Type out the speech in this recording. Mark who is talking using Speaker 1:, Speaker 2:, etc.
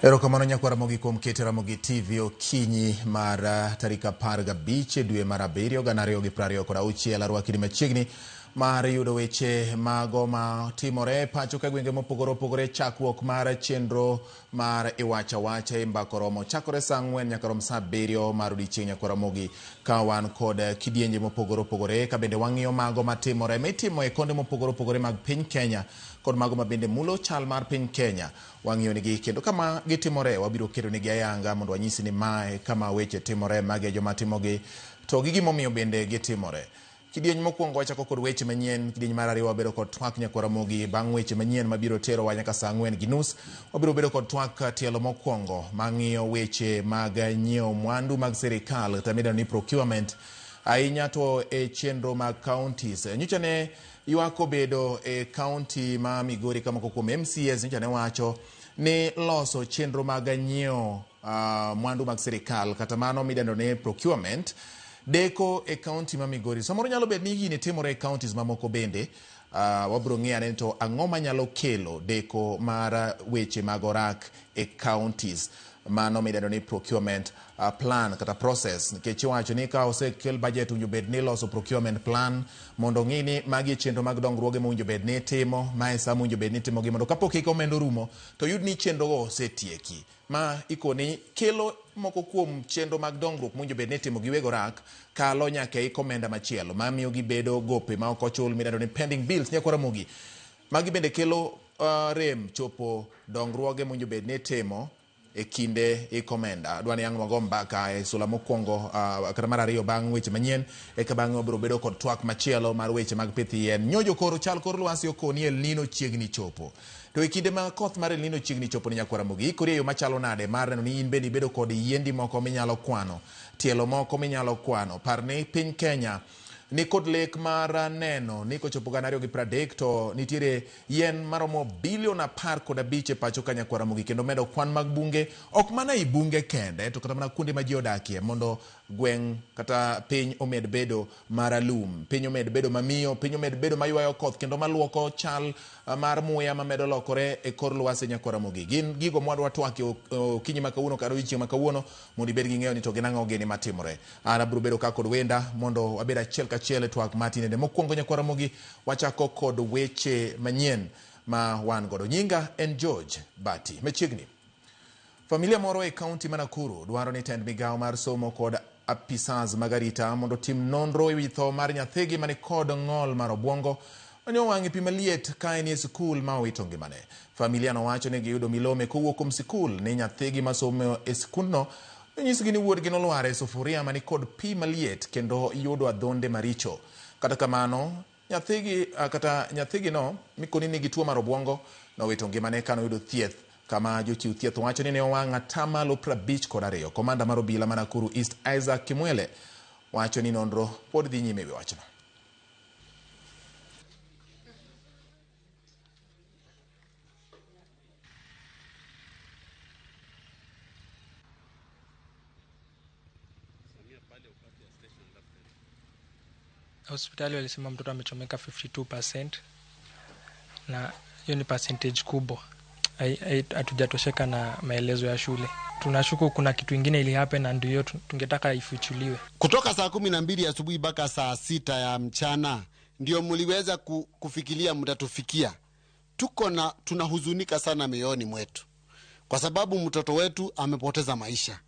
Speaker 1: Erokamano nyakwara mogi kuom keto Ramogi TV okinyi mar tarika 15 dwe mar 7 2026 arwakini machiegni mar yudo weche mago ma timore pacho ka gwenge mopogore opogore. Chakruok mar chenro mar iwacha wacha e mbako romo chakore saa 4 nyaka rom saa 7 mar odiechieng' nyakwara mogi ka wan kod kidienje mopogore opogore ka bende wang'iyo mago matimore mitimo e konde mopogore opogore mag piny Kenya kod mago mabende mulo chal mar piny Kenya. Wang'iyo nigi kendo kama gitimore wabiro keto nigi ayanga mondo wanyisi ni mae kama weche timore mage joma timogi to gi gimomiyo bende gitimore. Kidieny mokwongo wachako kod weche manyien. Kidieny mar ariyo wabedo kod twak nyakwara mogi bang' weche manyien mabiro tero wa nyaka saa 4:30 wabiro bedo kod twak tielo mokwongo mang'iyo weche mag nyiewo mwandu mag sirikal tamida ni procurement ahinya to e chenro mag counties. Nyocha ne ywako bedo e county ma Migori kama kuom MCS nyocha ne wacho ni loso chenro mag nyiewo mwandu mag sirikal kata mano midendo ne procurement deko e county ma Migori. Samoro nyalo bet ni gini timore e counties mamoko bende. Wabro ng'iyo ane to ang'o manyalo kelo deko mar weche mag orak e counties mano midendo ni procurement plan kata process. Nikech iwacho ni ka osekel budget winjo bed ni loso procurement plan mondo ng'i ni magi chenro mag dongruoge ma winjo bed ni timo mae sa winjo bed ni timo gi mondo kapok iko omendo rumo to yud ni chenro go osetieki ma ikoni kelo moko kuom chenro mag dongruok winjo bed ni timo gi wego rak kalo nyaka iko omenda machielo ma miyo gibedo gope ma ok ochul midendo ni pending bills nyakwara mogi. Magi bende kelo rem chopo dongruoge winjo bed ni timo e kinde ikomenda. Dwani yang mago mbaka e sula mokwongo kata mar ariyo bang' weche manyien eka bang'e wabiro bedo kod twak machielo mar weche mag pith yien. Nyojo koro chal kor lwasi okoni El Nino chiegni chopo. To e kinde ma koth mar El Nino chiegni chopo ni nyakwara mogi ikori e yo machalo nade mar neno ni in bende ibedo kod yiendi moko minyalo kwano, tielo moko minyalo kwano. Parni piny Kenya ni kod lek mar neno ni kochopo 2030 to nitiere yen maromo bilion 15 e pacho ka nyakwara mogi kendo medo kwan mag bunge ok mana i bunge kende to kata mana kuonde ma ji odakie mondo gweng' kata piny omed bedo maralum, piny omed bedo mamiyo, piny omed bedo maywayo koth kendo maluoko chal mar muya mamedo lokore e kor lwasi nyakwara mogi. Gin gigo mwadwa twak okinyi ma kawuono kata odiechieng' ma kawuono mondo ibed gi ng'eyo ni to gin ang'o gini matimore. An abiro bedo ka kod wenda mondo wabed achiel kachiel e twak matinende. Mokwongo nyakwara mogi wachako kod weche manyien ma wan godo. Nyinga en George Bati. Machiegni familia moro e kaunti ma Nakuru dwaro ni tend migawo mar somo kod apisas magarita mondo tim nonro e wi tho mar nyathigi mani kod ng'ol mar obwongo mane owang'e pi maliet ka en e skul ma owito ngimane. Familia no wacho ni giyudo milome kowuok kuom skul ni nyathigi masomo e skundno nyisgi ni wuodgi nolwar e sufuria mani kod pi maliet kendo yudo adhonde maricho. Kata kamano nyathigi no mikoni nigi tuo mar obwongo nowito ngimane ka noyudo thieth kama jochiw thieth wacho ni ne owang' atamalo 52. Komanda mar obila ma Nakuru East Isaac Kimwele wacho ni nonro pod dhi nyime e wachno.
Speaker 2: Hospitali walisema mtoto amechomeka 52% na hiyo ni percentage kubwa. Hatujatosheka na maelezo ya shule. Tunashuku kuna kitu ingine ili happen na ndio tungetaka ifichuliwe.
Speaker 3: Kutoka saa 12 asubuhi mpaka saa 6 ya mchana ndio mliweza kufikiria mtatufikia. Tunahuzunika sana mioyoni mwetu kwa sababu mtoto wetu amepoteza maisha.